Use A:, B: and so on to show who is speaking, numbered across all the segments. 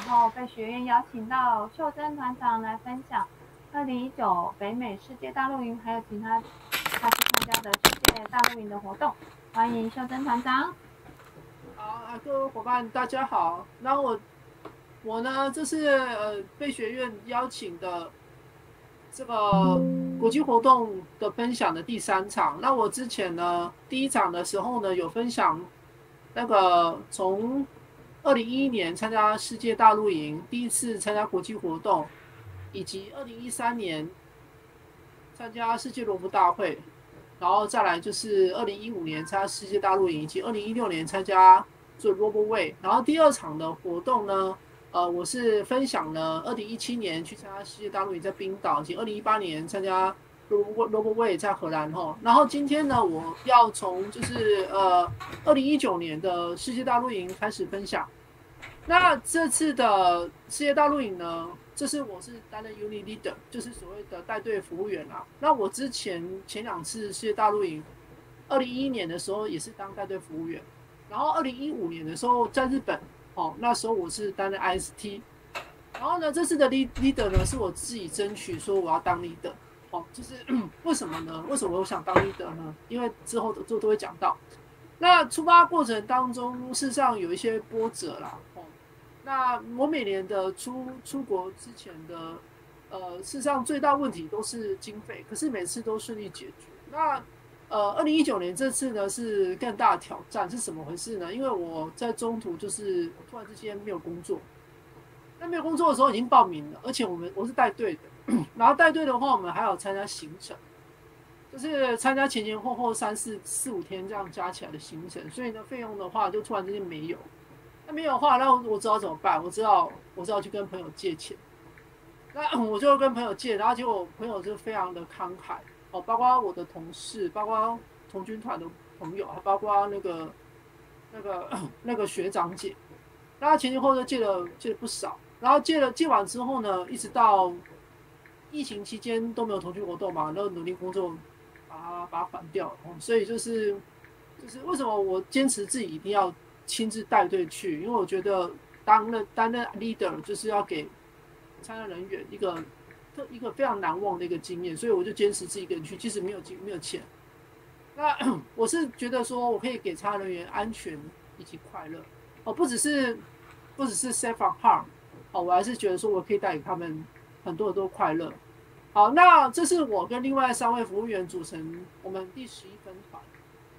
A: 后被学院邀请到秀珍团长来分享2019北美世界大露营，还有其他他去参加的世界大露营的活动。欢迎秀珍团长。
B: 好，各位伙伴，大家好。那我呢，这是被学院邀请的这个国际活动的分享的第3场。那我之前呢，第1场的时候呢，有分享那个从2011年参加世界大露营，第1次参加国际活动，以及2013年参加世界罗浮大会。然后再来就是2015年参加世界大露营，以及2016年参加做 Robo Way。然后第2场的活动呢，我是分享了2017年去参加世界大露营在冰岛，以及2018年参加 Robo Way 在荷兰吼。然后今天呢，我要从就是2019年的世界大露营开始分享。那这次的世界大露营呢，我是担任 Unit Leader， 就是所谓的带队服务员啦。那我前2次世界大露营，2011年的时候也是当带队服务员，然后2015年的时候在日本，那时候我是担任 IST。然后呢，这次的 leader 呢是我自己争取说我要当 leader，就是为什么呢？为什么我想当 leader 呢？因为之后都会讲到。那出发过程当中，事实上有一些波折啦。那我每年的出国之前的，事实上最大问题都是经费，可是每次都顺利解决。那2019年这次呢是更大的挑战，是怎么回事呢？因为我在中途就是突然之间没有工作，那没有工作的时候已经报名了，而且我是带队的，然后带队的话我们还有参加行程，就是参加前后4、5天这样加起来的行程，所以呢费用的话就突然之间没有。那没有的话，那我知道怎么办？我知道去跟朋友借钱。那我就跟朋友借，然后结果朋友就非常的慷慨包括我的同事，包括童军团的朋友，还包括那个学长姐。那前后就借了不少，然后借完之后呢，一直到疫情期间都没有童军活动嘛，然后努力工作把它还掉。所以就是为什么我坚持自己一定要亲自带队去，因为我觉得担任 leader 就是要给参加人员一个非常难忘的一个经验，所以我就坚持自己一个人去，即使没有钱。那我是觉得说我可以给参加人员安全以及快乐不只是 safe from harm 我还是觉得说我可以带给他们很多快乐。好，那这是我跟另外3位服务员组成我们第11分团。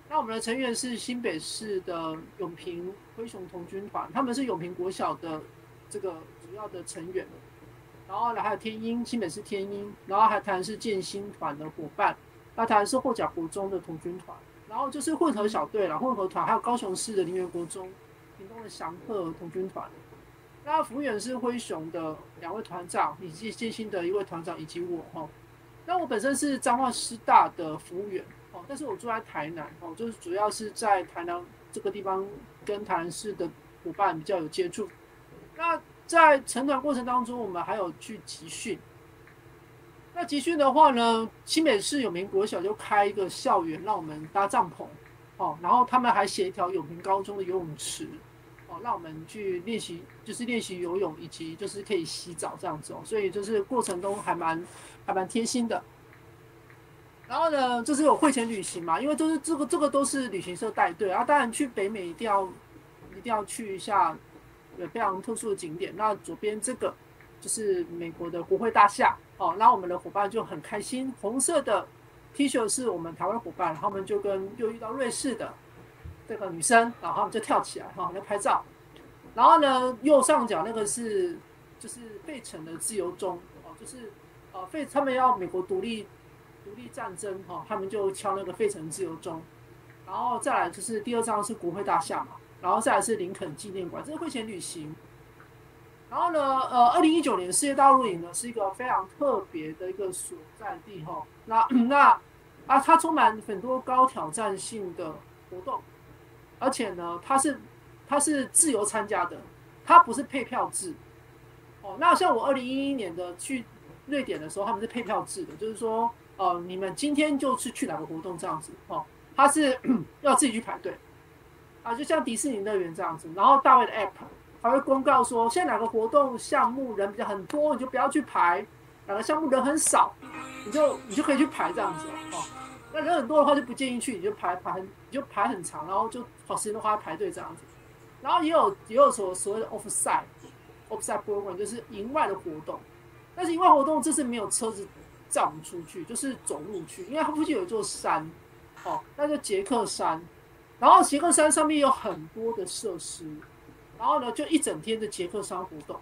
B: 那我们的成员是新北市的永平灰熊童军团，他们是永平国小的这个主要的成员，然后还有新北市天鹰，然后还台南市建新团的伙伴，那台南市后甲国中的童军团，然后就是混合小队啦，混合团，还有高雄市的林园国中、屏东的祥鹤童军团。那服务员是灰熊的2位团长，以及建新的1位团长，以及我那我本身是彰化师大的服务员。但是我住在台南就是主要是在台南这个地方跟台南市的伙伴比较有接触。那在成团过程当中，我们还有去集训。那集训的话呢，新北市永平国小就开一个校园让我们搭帐篷然后他们还协调永平高中的游泳池让我们去练习，就是练习游泳以及就是可以洗澡这样子所以就是过程中还蛮贴心的。然后呢，就是有会前旅行嘛，因为都是这个都是旅行社带队当然去北美一定要去一下有非常特殊的景点。那左边这个就是美国的国会大厦那我们的伙伴就很开心，红色的 T 恤是我们台湾伙伴，他们就又遇到瑞士的这个女生，然后他们就跳起来就拍照。然后呢，右上角那个就是费城的自由钟就是他们要美国独立战争他们就敲那个费城自由钟。然后再来就是第2张是国会大厦嘛，然后再来是林肯纪念馆，这是会前旅行。然后呢2019年世界大露营呢是一个非常特别的一个所在地它充满很多高挑战性的活动，而且呢它是自由参加的，它不是配票制那像我2011年的去瑞典的时候，他们是配票制的，就是说你们今天就是去哪个活动这样子它是要自己去排队就像迪士尼乐园这样子。然后大卫的 app 还会公告说，现在哪个活动项目人比较很多，你就不要去排；哪个项目人很少，你就可以去排这样子哦。那人很多的话就不建议去，你就排很长，然后就把时间都花在排队这样子。然后也有所谓的 offsite program， 就是营外的活动。但是营外活动这次没有车子载我们出去，就是走路去，因为它附近有一座山，哦，那叫捷克山。然后捷克山上面有很多的设施，然后呢就一整天的捷克山活动。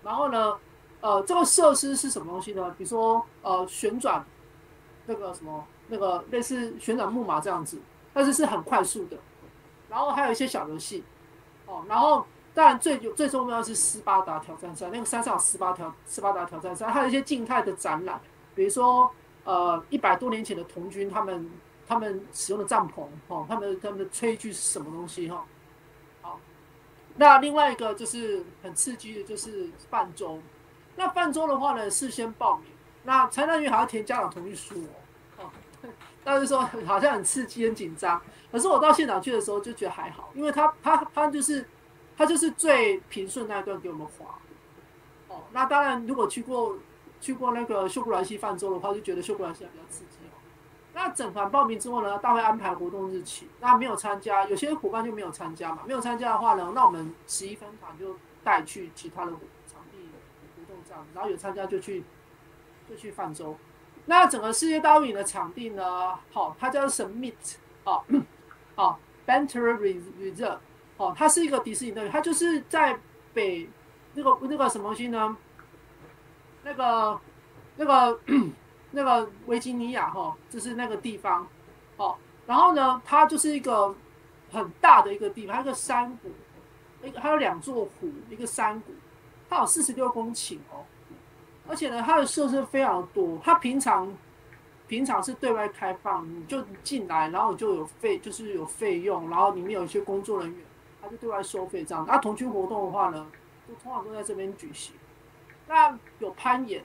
B: 然后呢，这个设施是什么东西呢？比如说旋转那个什么那个类似旋转木马这样子，但是是很快速的。然后还有一些小游戏，哦，然后当然最重要的是斯巴达挑战赛，那个山上有斯巴达挑战赛，还有一些静态的展览，比如说100多年前的童军他们使用的帐篷，哦，他们的炊具是什么东西哈？好，那另外一个就是很刺激的，就是泛舟。那泛舟的话呢，事先报名，那参赛员还要填家长同意书哦。但是说好像很刺激、很紧张，可是我到现场去的时候就觉得还好，因为他就是最平顺那一段给我们滑。哦，那当然如果去过那个秀姑峦溪泛舟的话，就觉得秀姑峦溪比较刺激哦。那整团报名之后呢，大会安排活动日期，那没有参加，有些伙伴就没有参加嘛。没有参加的话呢，那我们11分团就带去其他的场地活动这样，然后有参加就去泛舟。那整个世界大运营的场地呢，好，它叫 Summit， 好，Banter Reserve， 哦，它是一个迪士尼乐园，它就是在北那个什么东西呢？那个维吉尼亚哈，就是那个地方，哦，然后呢，它就是一个很大的一个地方，它一个山谷，它有2座湖，一个山谷，它有46公顷哦。而且呢，它的设施非常多。它平常是对外开放，你就进来，然后你就有费用，然后里面有一些工作人员，他就对外收费这样。那童军活动的话呢，通常都在这边举行。那有攀岩，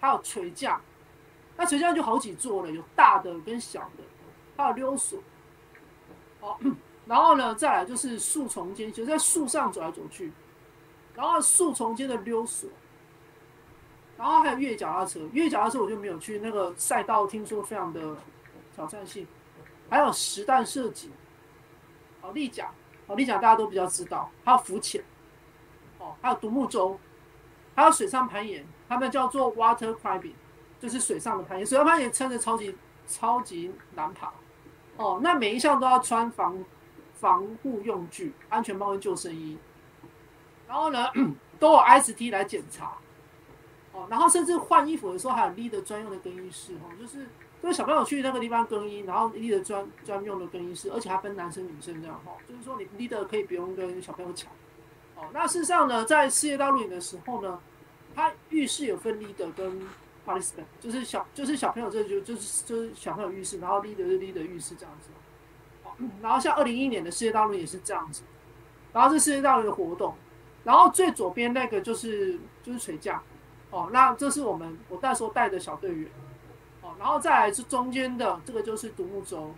B: 还有垂降。那垂降就好几座了，有大的跟小的，还有溜索。哦，然后呢，再来就是树丛间，就在树上走来走去，然后树丛间的溜索。然后还有越野脚踏车，越野脚踏车我就没有去，那个赛道听说非常的挑战性。还有实弹射击，立桨，立桨大家都比较知道，还有浮潜，还有独木舟，还有水上攀岩，他们叫做 water climbing， 就是水上的攀岩。水上攀岩真的超级难爬，那每一项都要穿防护用具、安全帽跟救生衣，然后呢都有 IST 来检查。然后甚至换衣服的时候还有 leader 专用的更衣室，就是小朋友去那个地方更衣，然后 leader 专用的更衣室，而且还分男生女生这样，就是说你 leader 可以不用跟小朋友抢。那事实上呢，在世界大陆营的时候呢，它浴室有分 leader 跟 participant， 就是小朋友就是小朋友浴室，然后 leader 是 leader 浴室这样子。然后像2011年的世界大陆也是这样子，然后是世界大陆的活动，然后最左边那个就是垂降。那这是我那时候带的小队员，然后再来是中间的这个就是独木舟，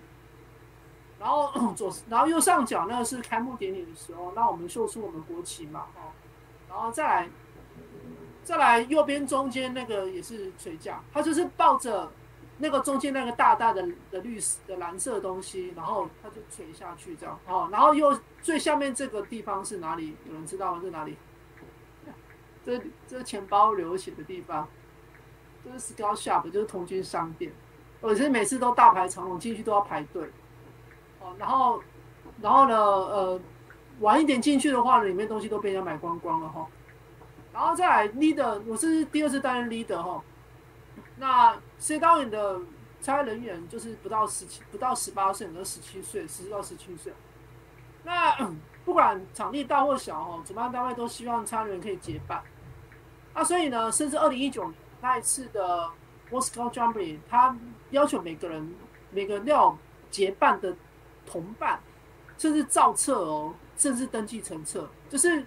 B: 然后右上角那个是开幕典礼的时候，那我们秀出我们国旗嘛，然后再来右边中间那个也是垂降，它就是抱着那个中间那个大大的蓝色的东西，然后它就垂下去这样，然后最下面这个地方是哪里？有人知道吗？是哪里？这是钱包流血的地方，这是 Scout Shop， 就是童军商店。我是每次都大排长龙，进去都要排队。然后呢，晚一点进去的话，里面东西都被人家买光光了哈。然后再来 leader， 我是第2次担任 leader 哈。那世界大运的参赛人员就是不到18岁，都17岁，14到17岁。那不管场地大或小，主办单位都希望参赛人员可以结伴。所以呢，甚至2019年那一次的 Moscow Jamboree， 他要求每个人要有结伴的同伴，甚至造册甚至登记成册。就是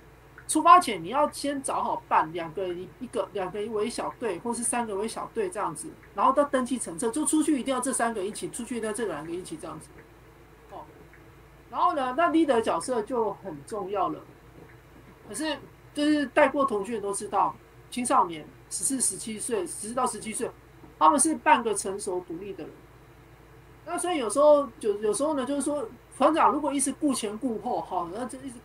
B: 出发前你要先找好伴，2个人为小队，或是3个为小队这样子，然后到登记成册，就出去一定要这3个一起，出去一定要这2个一起这样子。然后呢，那 leader 角色就很重要了。可是就是带过同学的都知道，青少年14、17岁，14到17岁，他们是半个成熟独立的人。那所以有时候呢，就是说团长如果一直顾前顾后，哈，然后就一直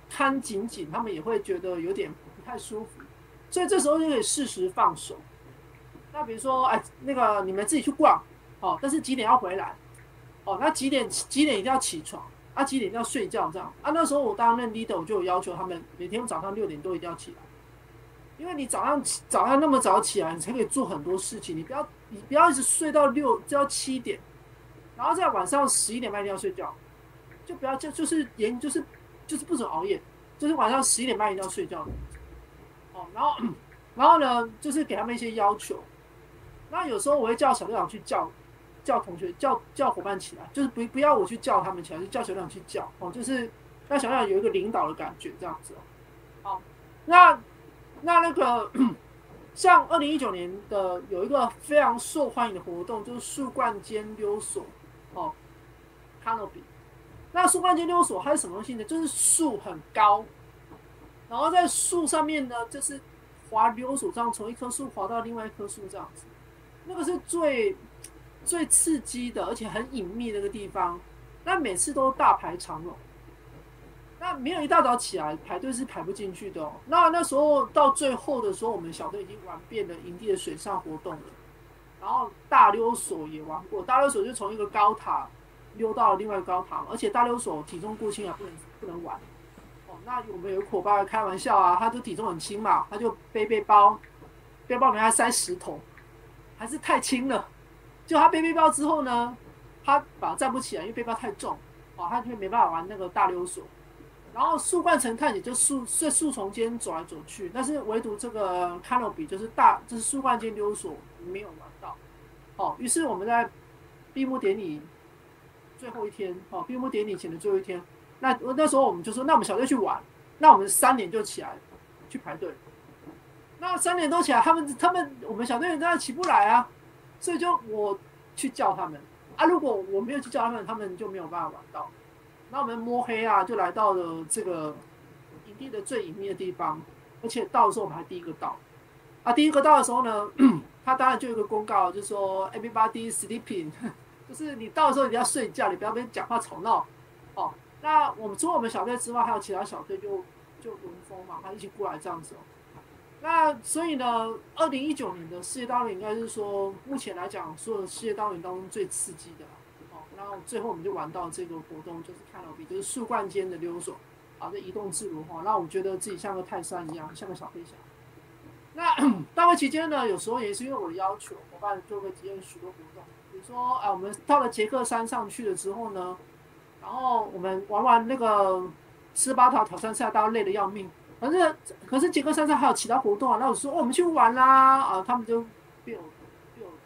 B: 看紧紧，他们也会觉得有点不太舒服。所以这时候就可以适时放手。那比如说，哎，那个你们自己去逛，哦，但是几点要回来？哦，那几点一定要起床？啊，几点一定要睡觉？这样啊？那时候我当任 leader，我就有要求他们每天早上6点多一定要起来，因为你早上那么早起来，你才可以做很多事情。你不要一直睡到7点，然后在晚上11点半一定要睡觉，就不要就是不准熬夜，就是晚上11点半一定要睡觉的。哦，然后呢，就是给他们一些要求。那有时候我会叫小队长去叫同学叫伙伴起来，就是不要我去叫他们起来，就叫小队长去叫哦，就是让小队长有一个领导的感觉这样子哦。好，那个像2019年的有一个非常受欢迎的活动，就是树冠间溜索哦 ，Canopy。那树冠间溜索它是什么东西呢？就是树很高，然后在树上面呢，就是滑溜索，这样从一棵树滑到另外一棵树这样子。那个是最刺激的，而且很隐秘的一个地方。那每次都大排长龙，那没有一大早起来排队是排不进去的哦。那时候到最后的时候，我们小队已经玩遍了营地的水上活动了，然后大溜索也玩过。大溜索就从一个高塔溜到了另外一个高塔，而且大溜索体重过轻啊，不能玩。哦，那我们有个伙伴开玩笑啊，他就体重很轻嘛，他就背包里面还塞石头。还是太轻了，就他背背包之后呢，他把它站不起来，因为背包太重，哦，他就没办法玩那个大溜索。然后树冠层探险就在树丛间走来走去，但是唯独这个 Canopy 就是树冠间溜索没有玩到。哦，于是我们在闭幕典礼最后一天，哦，闭幕典礼前的最后一天，那时候我们就说，那我们小队去玩，那我们3点就起来去排队。那3点多起来，他们我们小队员真的起不来啊，所以就我去叫他们啊。如果我没有去叫他们，他们就没有办法玩到。那我们摸黑啊，就来到了这个营地的最隐秘的地方，而且到的时候我们还第一个到啊。第一个到的时候呢，他当然就有一个公告，就说 everybody sleeping， 就是你到的时候你要睡觉，你不要被讲话吵闹哦。那除了我们小队之外，还有其他小队就轮风嘛，他一起过来这样子哦。那所以呢，2019年的世界大陆应该是说，目前来讲，所有的世界大陆当中最刺激的啦。哦，然后最后我们就玩到这个活动，就是看到就是树冠间的溜索，啊，这移动自如哈。那我觉得自己像个泰山一样，像个小飞侠。那大会期间呢，有时候也是因为我的要求，伙伴就会体验许多活动，比如说我们到了捷克山上去了之后呢，然后我们玩完那个18条挑战赛，大家累得要命。可是捷克山上还有其他活动啊，那我说我们去玩啦啊，他们就被我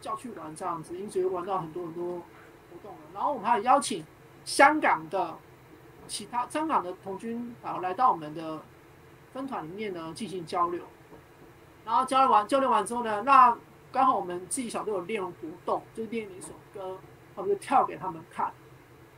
B: 叫去玩这样子，因此又玩到很多活动了。然后我们还有邀请香港的童军来到我们的分团里面呢进行交流。然后交流完之后呢，那刚好我们自己小队有练活动，就是练一首歌，我们就跳给他们看，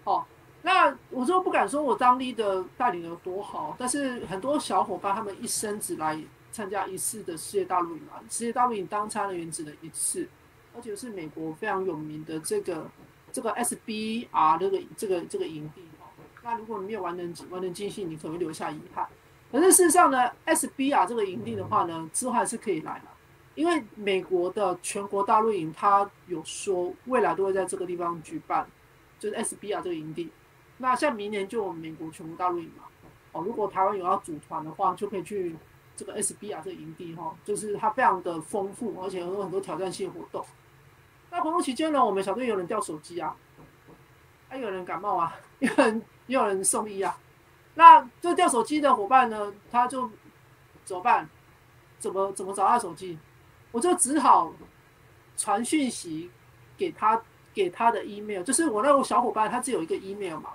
B: 哦。那我就不敢说我当地的带领有多好，但是很多小伙伴他们一生只来参加一次的世界大陆营嘛，世界大陆营当参人员只能1次，而且是美国非常有名的这个 SBR 这个营地哦。那如果你没有玩得尽兴，你可能会留下遗憾。可是事实上呢 ，SBR 这个营地的话呢，之后还是可以来的，因为美国的全国大陆营它有说未来都会在这个地方举办，就是 SBR 这个营地。那像明年就有美国全国大陆营嘛，哦，如果台湾有要组团的话，就可以去这个 SBR 这个营地哈，就是它非常的丰富，而且有很多挑战性活动。那活动期间呢，我们小队有人掉手机啊，还有人感冒啊，也有人送医啊。那这掉手机的伙伴呢，他就怎么办？怎么找他手机？我就只好传讯息给他的 email， 就是我那个小伙伴他只有一个 email 嘛。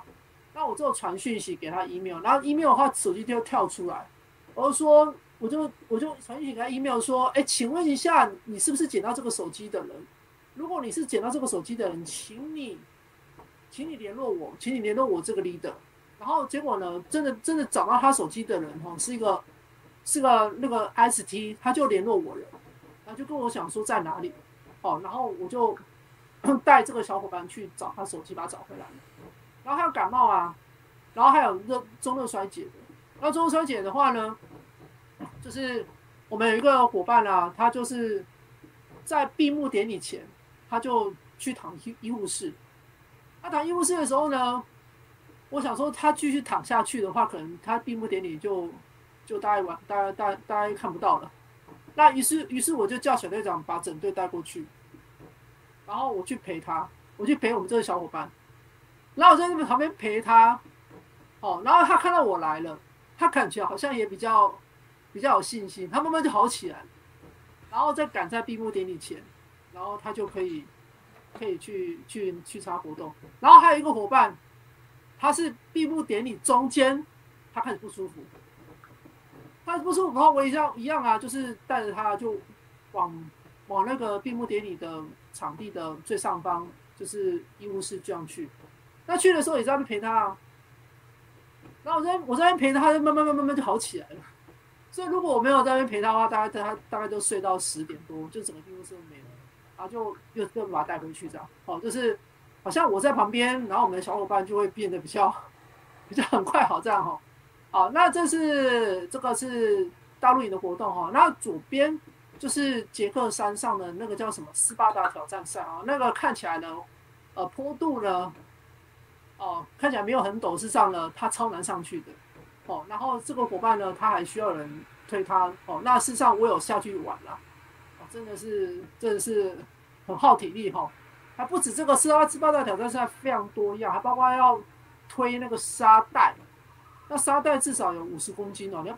B: 那我就传讯息给他 email， 然后 email 的话手机就跳出来，我就传讯息给他 email 说，请问一下，你是不是捡到这个手机的人？如果你是捡到这个手机的人，请你联络我，请你联络我这个 leader，然后结果呢，真的找到他手机的人哦，是个那个 ST， 他就联络我了，然后就跟我讲说在哪里，哦，然后我就带这个小伙伴去找他手机，把他找回来。然后还有感冒啊，然后还有中热衰竭的。那中热衰竭的话呢，就是我们有一个伙伴啊，他就是在闭幕典礼前，他就去躺医护室。他躺医护室的时候呢，我想说他继续躺下去的话，可能他闭幕典礼就大概看不到了。那于是我就叫小队长把整队带过去，然后我去陪他，我去陪我们这个小伙伴，然后我在那旁边陪他，哦，然后他看到我来了，他感觉好像也比较有信心，他慢慢就好起来，然后再赶在闭幕典礼前，然后他就可以去参加活动。然后还有一个伙伴，他是闭幕典礼中间，他开始不舒服，然后我一样啊，就是带着他就往那个闭幕典礼的场地的最上方，就是医务室这样去。那去的时候也在那边陪他啊，然后我在那边陪他，他就慢慢就好起来了。所以如果我没有在那边陪他的话，大概就睡到10点多，就整个医务室都没了，然后就又把他带回去这样。哦，就是好像我在旁边，然后我们的小伙伴就会变得比较很快好这样哈。好，那这个是大陆营的活动哈。那左边就是捷克山上的那个叫什么斯巴达挑战赛啊，那个看起来呢，坡度呢，看起来没有很陡，事实上呢，它超难上去的。哦，然后这个伙伴呢，他还需要人推他。哦，那事实上我有下去玩啦，真的是很耗体力哈。还不止这个斯巴达挑战赛非常多样，还包括要推那个沙袋。那沙袋至少有50公斤哦，你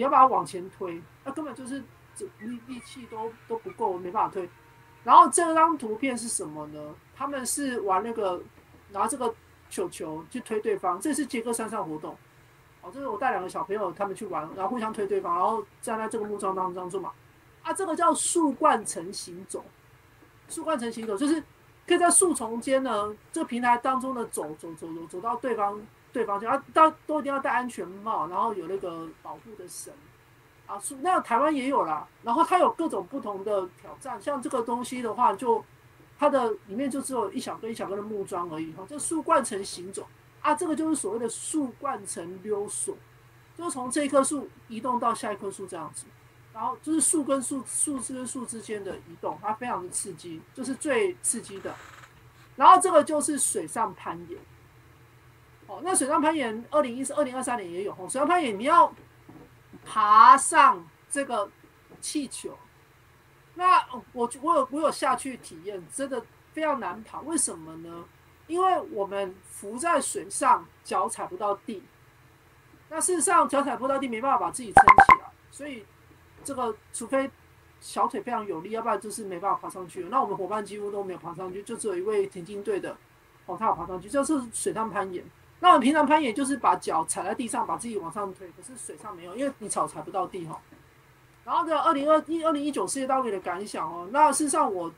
B: 要把它往前推，那根本就是力气都不够，没办法推。然后这张图片是什么呢？他们是玩那个拿这个球去推对方，这是捷克山上活动。哦，这是我带2个小朋友他们去玩，然后互相推对方，然后站在这个木桩当中嘛。啊，这个叫树冠层行走。树冠层行走就是可以在树丛间呢，这个平台当中的走到对方去，啊，都一定要戴安全帽，然后有那个保护的绳啊。那台湾也有啦，然后它有各种不同的挑战，像这个东西的话，就它的里面就只有一小根的木桩而已哈。这树冠层行走啊，这个就是所谓的树冠层溜索，就是从这一棵树移动到下一棵树这样子。然后就是树跟树之间的移动，它非常的刺激，就是最刺激的。然后这个就是水上攀岩。哦，那水上攀岩2023年也有。水上攀岩你要爬上这个气球，那我有下去体验，真的非常难爬。为什么呢？因为我们浮在水上，脚踩不到地。那事实上脚踩不到地，没办法把自己撑起来，所以这个除非小腿非常有力，要不然就是没办法爬上去。那我们伙伴几乎都没有爬上去，就只有一位田径队的他有爬上去，这是水上攀岩。那我们平常攀岩就是把脚踩在地上，把自己往上推，可是水上没有，因为你脚踩不到地哈。然后这2019世界大会的感想哦，那事实上我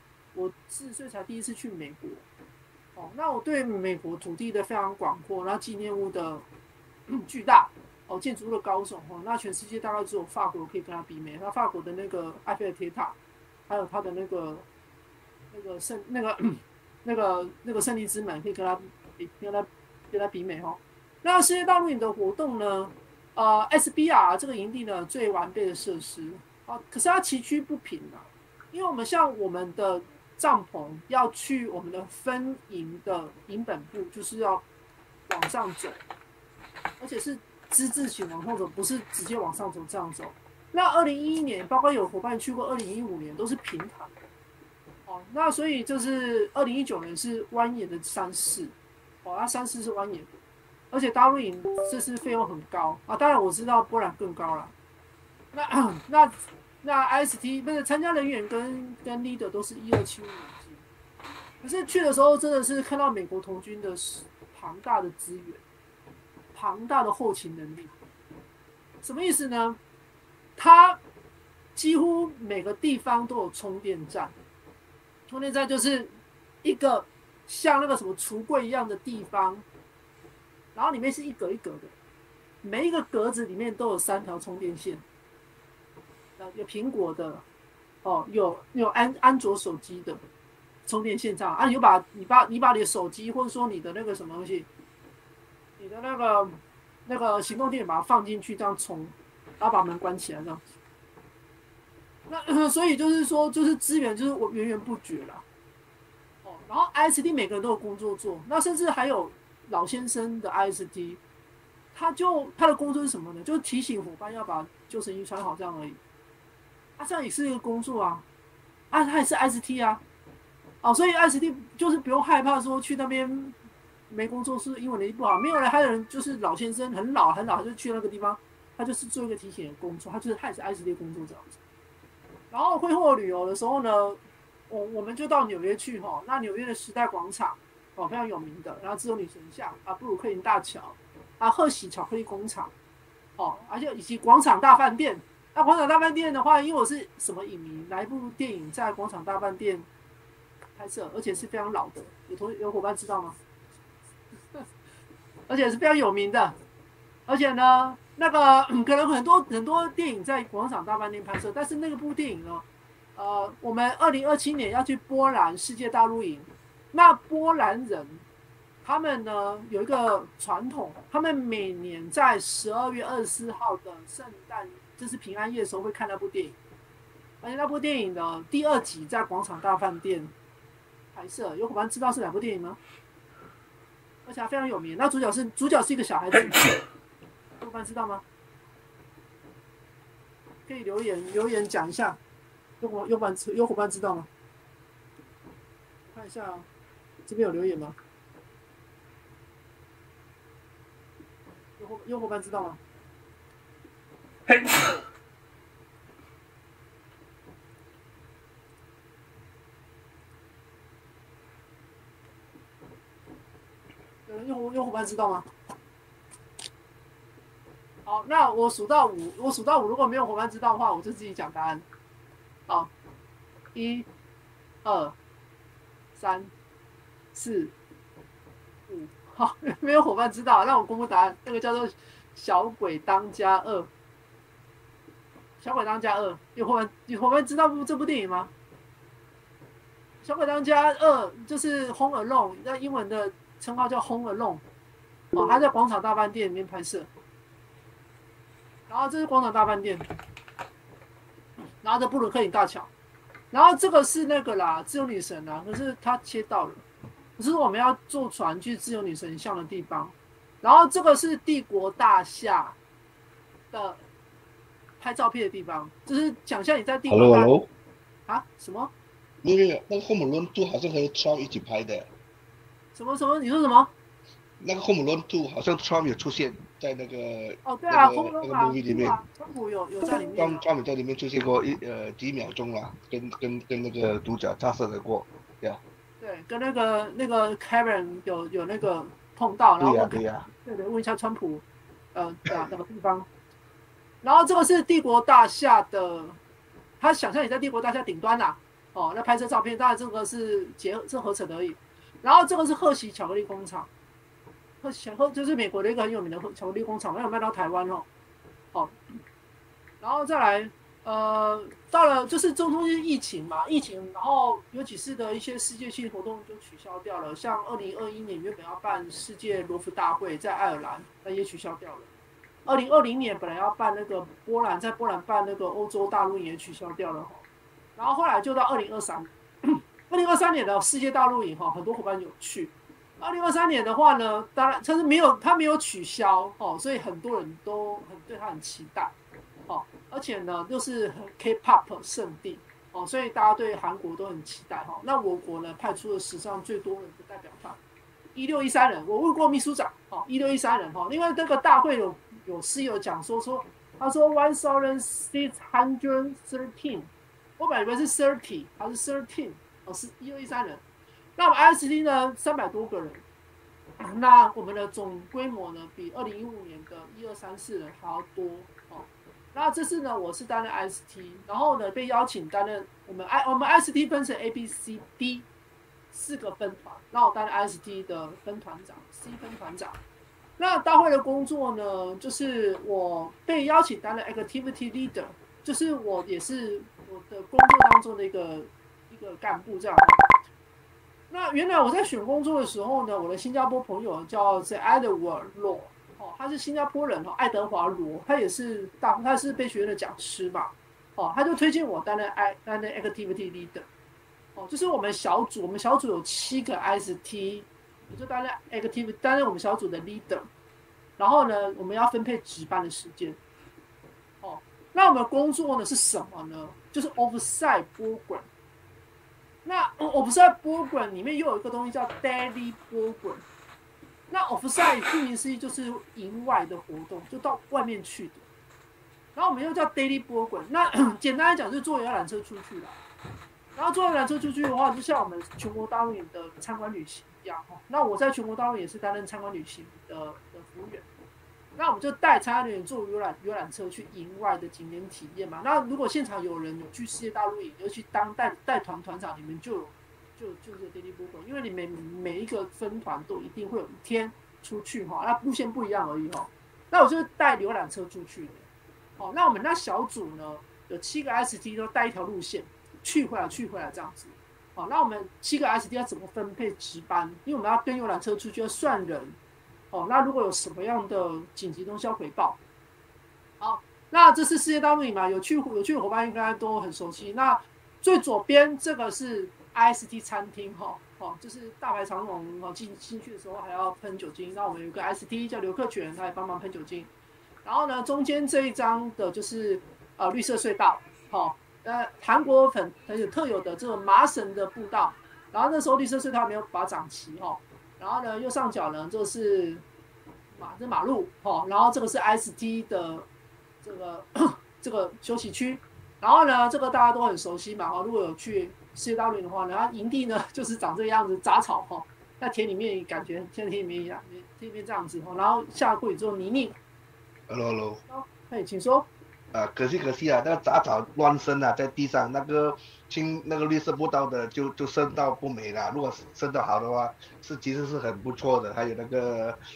B: 40岁才第一次去美国，那我对美国土地的非常广阔，然后纪念物的巨大，建筑物的高耸，那全世界大概只有法国可以跟它比美。那法国的那个埃菲尔铁塔，还有它的那个胜利之门，可以跟它比美哈。那世界大陆营的活动呢，SBR 这个营地呢最完备的设施，可是它崎岖不平啊，因为我们的帐篷要去我们的分营的营本部，就是要往上走，而且是之字形往上走，不是直接往上走这样走。那2011年，包括有伙伴去过2015年，都是平坦的。那所以就是2019年是蜿蜒的山势，那山势是蜿蜒的，而且大陆营这次费用很高啊。当然我知道波兰更高了。那 IST 不是参加人员跟 leader 都是1275年级，可是去的时候真的是看到美国童军的庞大的资源，庞大的后勤能力。什么意思呢？它几乎每个地方都有充电站，充电站就是一个像那个什么橱柜一样的地方，然后里面是一格一格的，每一个格子里面都有3条充电线，有苹果的，哦，有安卓手机的充电线上啊，你把你的手机或者说你的那个什么东西，你的那个行动电源把它放进去这样充，然后把门关起来这样。那所以就是说，就是资源就是我源源不绝啦。哦，然后 ISD 每个人都有工作做，那甚至还有老先生的 ISD， 他的工作是什么呢？就是提醒伙伴要把救生衣穿好这样而已。啊，这样也是一个工作啊，啊，他也是 IST 啊，哦，所以 IST 就是不用害怕说去那边没工作是英文能力不好，没有人，还有人就是老先生很老，他就去那个地方，他就是做一个提醒的工作，他也是 IST 工作这样子。然后会后旅游的时候呢，我们就到纽约去哈。那纽约的时代广场哦，非常有名的，然后自由女神像啊，布鲁克林大桥啊，贺喜巧克力工厂哦，而且以及广场大饭店。那广场大饭店的话，因为我是什么影迷，哪一部电影在广场大饭店拍摄，而且是非常老的，有伙伴知道吗？而且是非常有名的，而且呢。那个可能很多电影在广场大饭店拍摄，但是那个部电影呢，我们2027年要去波兰世界大露营。那波兰人他们呢有一个传统，他们每年在12月24号的圣诞，就是平安夜的时候会看那部电影。而且那部电影的第2集在广场大饭店拍摄，有伙伴知道是哪部电影吗？而且还非常有名。那主角是一个小孩子。有伙伴知道吗？可以留言讲一下。有伙伴知道吗？看一下、哦，这边有留言吗？有伙伴知道吗？有伙伴知道吗？好，那我数到5，如果没有伙伴知道的话，我就自己讲答案。好，1、2、3、4、5。好，没有伙伴知道，那我公布答案。那个叫做《小鬼当家2》。小鬼当家2，有伙伴知道这部电影吗？小鬼当家2就是《Home Alone》，那英文的称号叫《Home Alone》。哦，他在广场大饭店里面拍摄。然后这是广场大饭店，然后这布鲁克林大桥，然后这个是那个啦，自由女神啊，可是它切到了，可是我们要坐船去自由女神像的地方。然后这个是帝国大厦的拍照片的地方，就是想象你在帝国大厦。
C: Hello，
B: 啊？什么？
C: 那个 Home Alone 2好像和 Trump 一起拍的。
B: 什么？你说什么？
C: 那个 Home Alone 2好像 Trump 有出现在那个
B: 哦，对啊，
C: 那个 movie 里面，
B: 川普有在里面。
C: Trump 在里面出现过几秒钟啦，跟那个主角擦身而过，对啊。
B: 对，跟那个 Karen 有那个碰到，然后问一下川普，哪个地方？然后这个是帝国大厦的，他想象你在帝国大厦顶端啦，哦，那拍摄照片，当然这个是合成而已。然后这个是贺喜巧克力工厂。就是美国的一个很有名的巧克力工厂，没有卖到台湾哦。好，然后再来，到了就是中间疫情嘛，然后有几次的一些世界性活动就取消掉了，像2021年原本要办世界罗浮大会在爱尔兰，那也取消掉了。2020年本来要办那个在波兰办那个欧洲大陆也取消掉了，然后后来就到2023年的世界大陆营哈，很多伙伴有去。2023年的话呢，当然他没有取消哦，所以很多人都对他很期待哦，而且呢又是 K-pop 圣地哦，所以大家对韩国都很期待哈。那我国呢派出了史上最多人的代表团，1613人，我问过秘书长哦，1613人哈，因为这个大会有室友讲说他说1613，我本来以为是30，他是13哦，是1613人。那我们 IST 呢300多个人，那我们的总规模呢比2015年的1234人还要多哦。那这次呢我是担任 IST， 然后呢被邀请担任我们 IST 分成 A、B、C、D 4个分团，那我担任 IST 的分团长 C 分团长。那大会的工作呢，就是我被邀请担任 activity leader， 就是我也是我的工作当中的一个干部这样。那原来我在选工作的时候呢，我的新加坡朋友叫 Edward Law， 他是新加坡人爱德华罗，他是被学院的讲师嘛，他就推荐我担任 activity leader，就是我们小组有7个 IST。我就担任我们小组的 leader， 然后呢，我们要分配值班的时间。那我们的工作呢是什么呢？就是 offsite program。那 offsite program 里面又有一个东西叫 daily program。那 offsite 顾名思义就是营外的活动，就到外面去的。然后我们又叫 daily program。那简单来讲，就是坐游览车出去了。然后坐游览车出去的话，就像我们全国大陆营的参观旅行一样。那我在全国大陆也是担任参观旅行的服务员。那我们就带参观旅行坐游览车去营外的景点体验嘛。那如果现场有人有去世界大陆营，尤其当带团团长，你们就这个 daily program， 因为你每一个分团都一定会有一天出去那路线不一样而已那我就是带游览车出去的。那我们那小组呢有7个 ST 都带一条路线。去回来这样子，那我们7个 SD 要怎么分配值班？因为我们要跟游览车出去要算人，那如果有什么样的紧急东西要回报，好，那这是世界大陆营嘛，有去的伙伴应该都很熟悉。那最左边这个是 IST 餐厅就是大排长龙进去的时候还要喷酒精。那我们有一个 IST 叫刘克全，他也帮忙喷酒精。然后呢，中间这一张的就是绿色隧道，韩国很有特有的这种麻绳的步道，然后那时候绿色隧道没有把它长齐然后呢右上角呢就是马路然后这个是 IST 的这个休息区，然后呢这个大家都很熟悉嘛如果有去世界大陆的话，然后营地呢就是长这个样子，杂草在田里面感觉像田里面一样，田里面这样子然后下过雨之后泥泞。
C: Hello，
B: 请说。
C: 可惜啊，那个杂草乱生在地上，那个绿色步道的就生到不美了。如果生到好的话，其实是很不错的。还有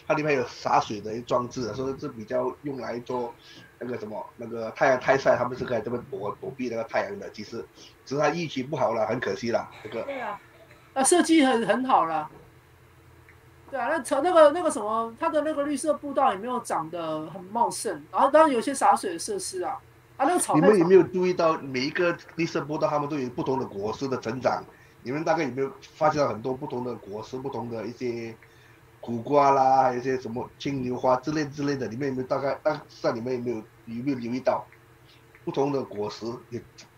C: 它里面有洒水的装置，所以是比较用来做那个太阳太晒，他们是可以这么躲避那个太阳的。只是它运气不好了，很可惜啦。
B: 对啊，设计很好啦。对啊，那个什么，它的那个绿色步道也没有长得很茂盛，然后当然有些洒水的设施那个草。
C: 你们有没有注意到每一个绿色步道，它们都有不同的果实的成长？你们大概有没有发现到很多不同的果实，不同的一些苦瓜啦，还有一些什么青牛花之类的？你们有没有你们有没有留意到不同的果实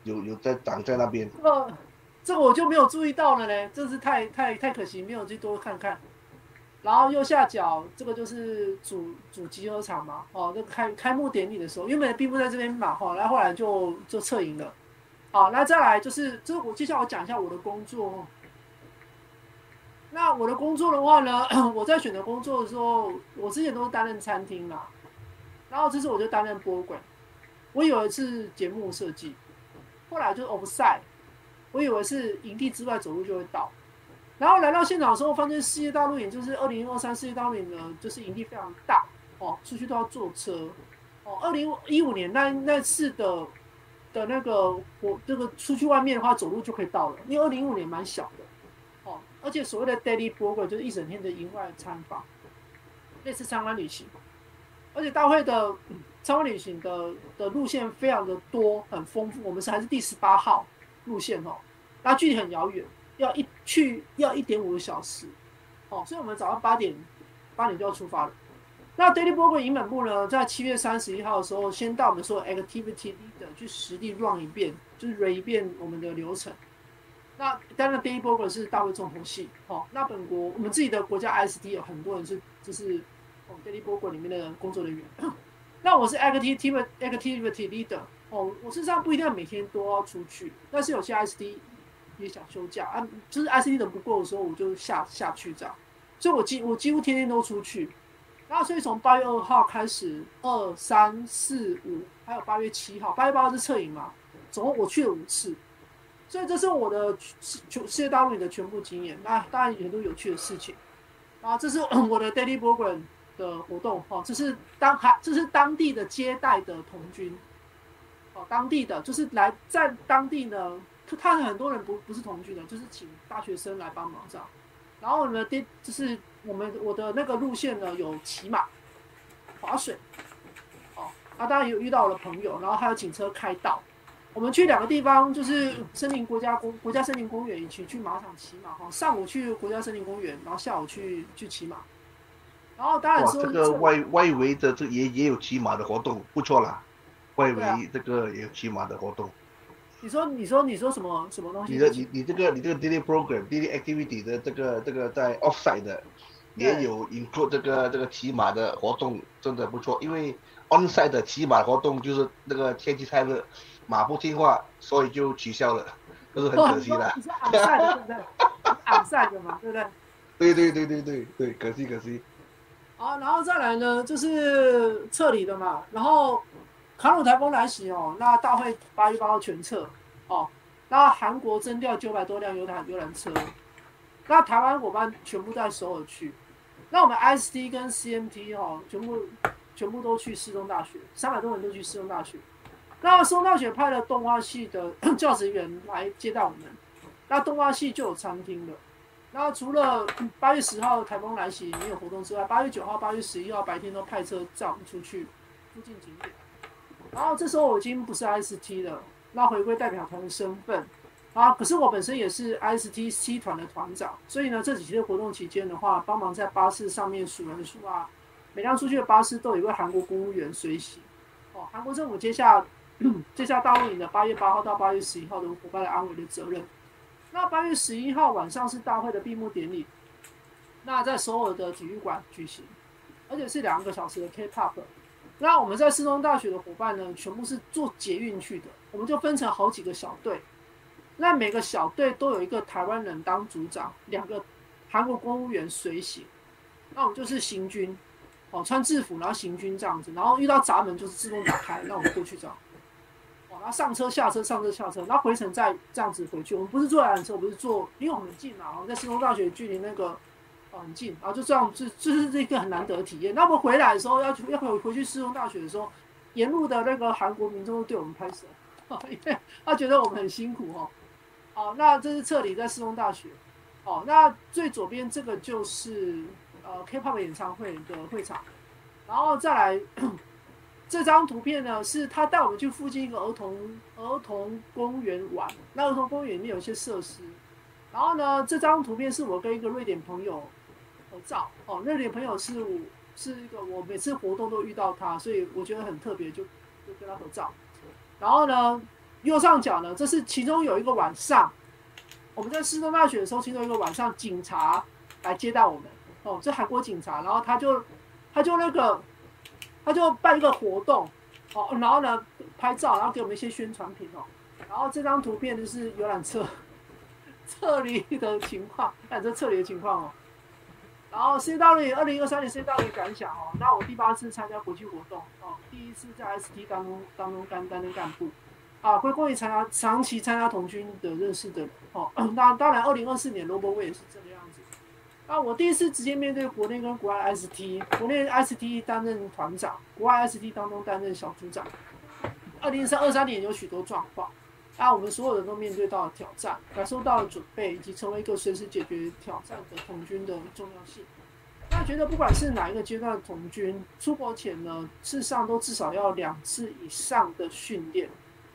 C: 有在长在那边？
B: 这个我就没有注意到了呢，真是太可惜，没有去多看看。然后右下角这个就是主集合场嘛，这开幕典礼的时候，原本的闭幕在这边嘛，然后后来就撤营了。好，那再来就是我接下来我讲一下我的工作。那我的工作的话呢，我在选择工作的时候，我之前都是担任餐厅嘛，然后这次我就担任博物馆。我以为是节目设计，后来就是 offsite， 我以为是营地之外走路就会到。然后来到现场的时候，发现世界大陆营就是2023世界大陆营呢，就是营地非常大出去都要坐车2015年那次的那个这个出去外面的话，走路就可以到了，因为2015年蛮小的而且所谓的 daily program 就是一整天的营外参访，类似参观旅行，而且大会的参观旅行的路线非常的多，很丰富。我们还是第18号路线那距离很遥远。要1.5个小时所以我们早上8点就要出发了。那 Daily Program 营本部呢，在7月31号的时候，先到我们说 Activity Leader 去实地 run 一遍，就是 run 一遍我们的流程。那当然 Daily Program 是大会重头戏那本国我们自己的国家 IST 有很多人是就是Daily Program 里面的工作人员。那我是 Activity Leader 我事实上不一定要每天都要出去，但是有些 IST也想休假就是 ICT 人不够的时候，我就下去这样，所以我几乎天天都出去。然后所以从8月2号开始，2、3、4、5，还有8月7号，8月8号是撤营嘛，总共我去了5次，所以这是我的世界大陆营的全部经验。那当然有很多有趣的事情。然后这是我的 daily program 的活动哦，这是当地的接待的童军哦，当地的就是来在当地呢，他很多人不是童军的，就是请大学生来帮忙这样。然后呢，就是我的那个路线呢有骑马、划水，哦，当然有遇到我的朋友，然后还有警车开道。我们去2个地方，就是国家森林公园一起去马场骑马哈，上午去国家森林公园，然后下午去骑马。然后当然说
C: 这个外围的这也有骑马的活动，不错啦。外围这个也有骑马的活动。
B: 你说什么东西？
C: 你这个 daily program、daily activity 的这个在 offsite 的也有 include 这个骑马的活动，真的不错。因为 onsite 的骑马活动就是那个天气太热，马不听话，所以就取消了，就是很可惜啦。
B: 你是 onsite 的对不对？onsite 的嘛，对不
C: 对？对，可惜。
B: 好，然后再来呢，就是撤离的嘛。然后卡努台风来袭哦，那大会8月8号全撤哦。那韩国征调900多辆游览车，那台湾伙伴全部在首尔去。那我们 IST 跟 CMT 哦，全部都去世宗大学，300多人都去世宗大学。那世宗大学派了动画系的教职员来接待我们，那动画系就有餐厅了。那除了8月10号台风来袭没有活动之外，8月9号、8月11号白天都派车载我们出去附近景点。然后这时候我已经不是 IST 了，那回归代表团的身份啊。可是我本身也是 IST C 团的团长，所以呢这几天活动期间的话，帮忙在巴士上面数人数啊，每辆出去的巴士都有一位韩国公务员随行。哦，韩国政府接下大陆营的8月8号到8月11号的伙伴的安危的责任。那8月11号晚上是大会的闭幕典礼，那在首尔的体育馆举行，而且是2个小时的 K-pop。那我们在世宗大学的伙伴呢，全部是坐捷运去的，我们就分成好几个小队，那每个小队都有一个台湾人当组长，2个韩国公务员随行，那我们就是行军，哦，穿制服然后行军这样子，然后遇到闸门就是自动打开，那我们过去这样。然后上车下车，然后回程再这样子回去。我们不是坐游览车，我们是坐，因为我们很近嘛，在世宗大学距离那个很近，然后就这样，就是这个很难得的体验。那我们回来的时候要回去世宗大学的时候，沿路的那个韩国民众都对我们拍手，因为他觉得我们很辛苦哦。好，那这是撤离在世宗大学。哦，那最左边这个就是K-pop 演唱会的会场，然后再来。这张图片呢，是他带我们去附近一个儿童公园玩。那儿童公园里面有一些设施。然后呢，这张图片是我跟一个瑞典朋友合照。哦，瑞典朋友是一个我每次活动都遇到他，所以我觉得很特别，就跟他合照。然后呢，右上角呢，这是其中有一个晚上，我们在世宗大学的时候，其中一个晚上，警察来接待我们。哦，这韩国警察，然后他就办一个活动，哦，然后呢拍照，然后给我们一些宣传品哦。然后这张图片就是游览车撤离的情况，哦。然后世界大陆2023年世界大陆感想哦，那我第8次参加国际活动哦，第1次在 ST 当中担任干部啊，归功于长期参加童军的认识的人哦。那当然2024年 Robo 也是这个样子。那我第1次直接面对国内跟国外 IST， 国内 IST 担任团长，国外 IST 当中担任小组长。2023年有许多状况，我们所有人都面对到了挑战，感受到了准备，以及成为一个随时解决挑战的童军的重要性。那觉得不管是哪一个阶段的童军，出国前呢，事实上都至少要2次以上的训练，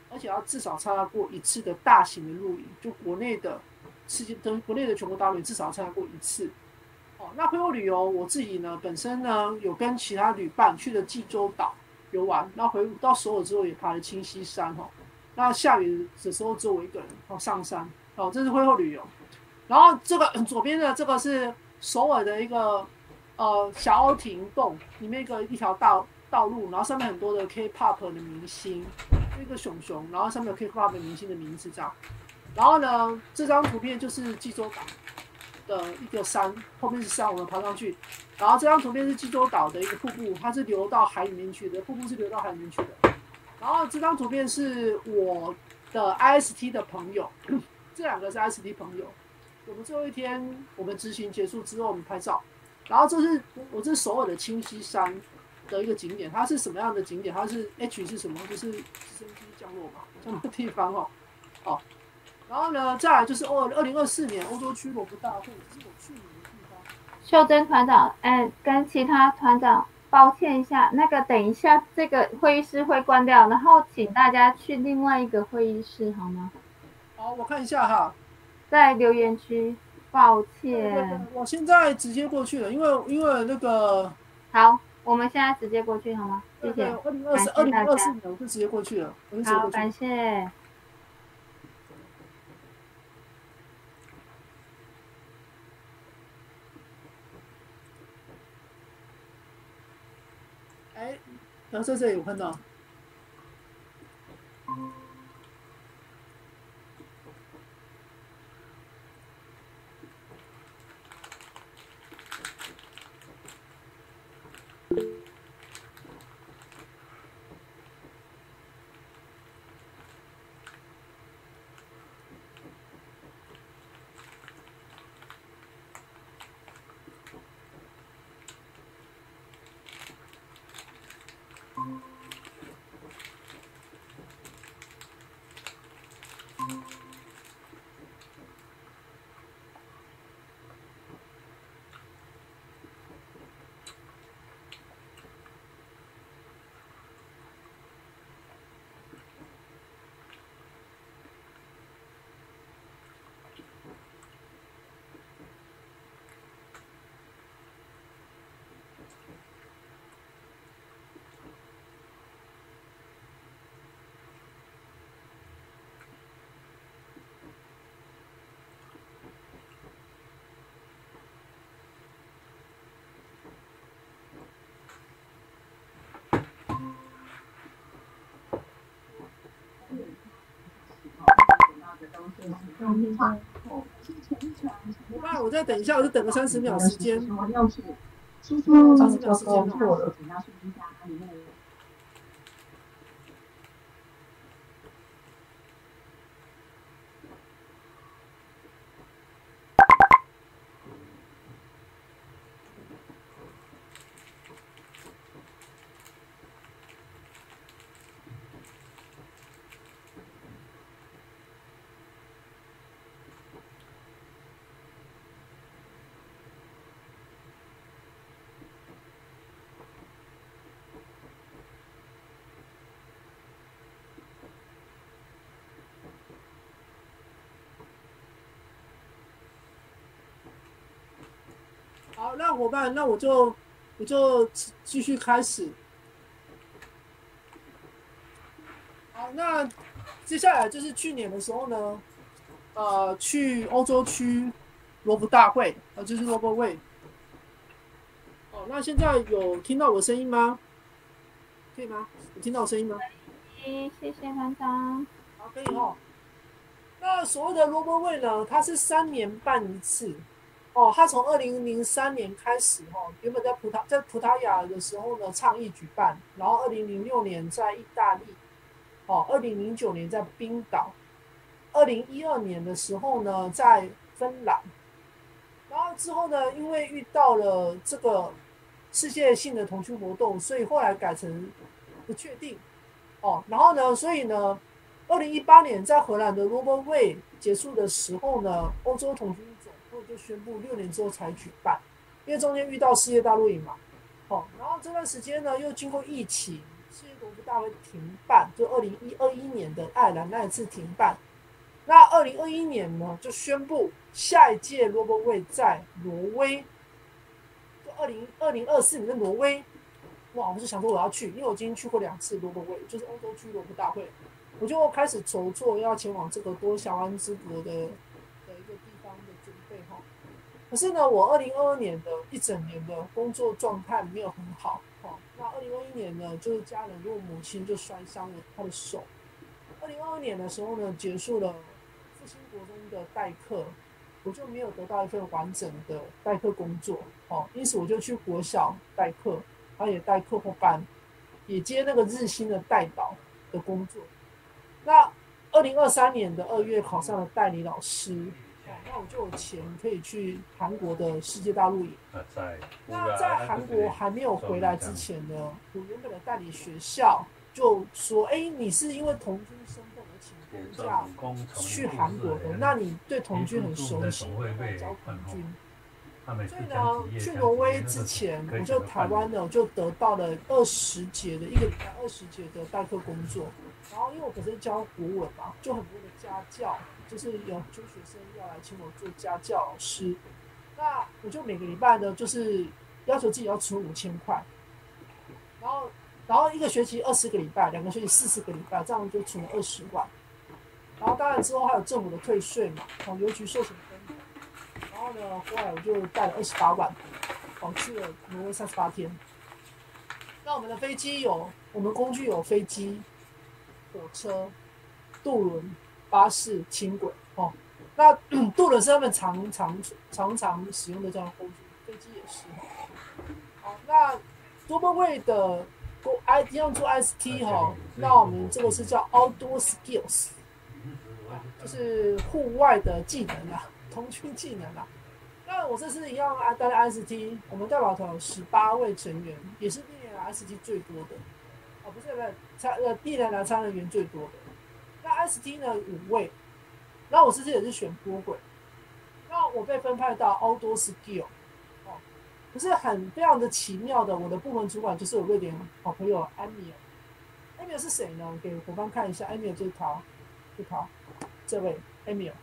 B: 而且要至少参加过1次的大型的露营，就国内的全国大陆营至少要参加过1次。那会后旅游，我自己呢本身呢有跟其他旅伴去了济州岛游玩，然后回到首尔之后也爬了清溪山哈。那下雨的时候只有我一个人上山，这是会后旅游。然后这个左边的这个是首尔的一个小凹亭洞里面一条道路，然后上面很多的 K-pop 的明星，一个熊熊，然后上面有 K-pop 的明星的名字这样。然后呢，这张图片就是济州岛的一个山，后面是山，我们爬上去。然后这张图片是济州岛的一个瀑布，它是流到海里面去的，瀑布是流到海里面去的。然后这张图片是我的 IST 的朋友，这2个是 IST 朋友。我们最后一天，我们执行结束之后，我们拍照。然后这是首尔的清溪山的一个景点，它是什么样的景点？它是 H 是什么？就是直升机降落嘛，这样的地方哦。哦，然后呢，再来就是2024年欧洲区罗布大会，这是我去年的地方。
A: 秀珍团长，跟其他团长抱歉一下，那个等一下这个会议室会关掉，然后请大家去另外一个会议室好吗？
B: 好，我看一下哈。
A: 在留言区，抱
B: 对，
A: 歉。
B: 我现在直接过去了，因为那个，
A: 好，我们现在直接过去好吗？谢
B: 对，
A: 谢，感谢大
B: 2024
A: 家。
B: 年我就直接过去了，我就直接
A: 好，
B: 过去了。
A: 感谢。
B: 哎，然后在这里我看到。我再等一下，我就等个30秒时间。30秒时间哦。好，那伙伴，那我就继续开始。好，那接下来就是去年的时候呢，去欧洲区罗布大会，就是罗伯会。哦，那现在有听到我的声音吗？可以吗？有听到我声音吗？
A: 谢谢团长。
B: 好，可以哦。那所谓的罗伯会呢，它是3年办一次。哦，他从2003年开始，原本在葡萄牙的时候呢倡议举办，然后2006年在意大利，2009年在冰岛，2012年的时候呢在芬兰，然后之后呢，因为遇到了这个世界性的同居活动，所以后来改成不确定。然后呢，所以呢，2018年在荷兰的罗伯会结束的时候呢，欧洲同居就宣布6年之后才举办，因为中间遇到世界大陆营嘛，然后这段时间呢又经过疫情，世界罗伯大会停办，就2021年的爱尔兰那一次停办，那2021年呢就宣布下一届罗伯会在挪威，就2024年的挪威，哇，我就想说我要去，因为我已经去过2次罗伯会，就是欧洲区罗伯大会，我就开始筹措要前往这个多小安之国的一个地方的准备哈。可是呢，我2022年的一整年的工作状态没有很好，那2021年呢，就是家人，如果母亲就摔伤了她的手。2022年的时候呢，结束了复兴国中的代课，我就没有得到一份完整的代课工作，因此我就去国小代课，然后也带课后班，也接那个日薪的代导的工作。那2023年的2月考上了代理老师，那那我就有钱可以去韩国的世界大陆营。那在韩国还没有回来之前呢，我原本的代理学校就说，你是因为童军身份而请公假去韩国的，那你对童军很熟悉，来教童军。所以呢，去挪威之前，我就台湾呢，我就得到了20节的一个礼拜20节的代课工作。然后因为我本身教国文嘛，就很多的家教，就是有中学生要来请我做家教老师。那我就每个礼拜呢，就是要求自己要出5000块，然后一个学期20个礼拜，2个学期40个礼拜，这样就存了20万。然后当然之后还有政府的退税嘛，邮局寿险分。然后呢，后来我就带了28万，去了挪威38天。那我们的飞机我们工具有飞机、火车、渡轮、巴士、轻轨。那渡轮是他们常使用的交通工具，飞机也是。那多巴威的一样做 ST 那我们这个是叫 Outdoor Skills， 就是户外的技能啦，童军技能啦。那我这次一样担任 ST， 我们代表团有18位成员，也是历年来 ST 最多的。不是历年来参人员最多的。那 ST 呢5位，那我这次也是选波轨。那我被分派到 Outdoor Skill， 可是非常的奇妙的，我的部门主管就是我瑞典好朋友安米尔。安米尔是谁呢？给伙伴看一下，安米尔就是他，这位安米尔。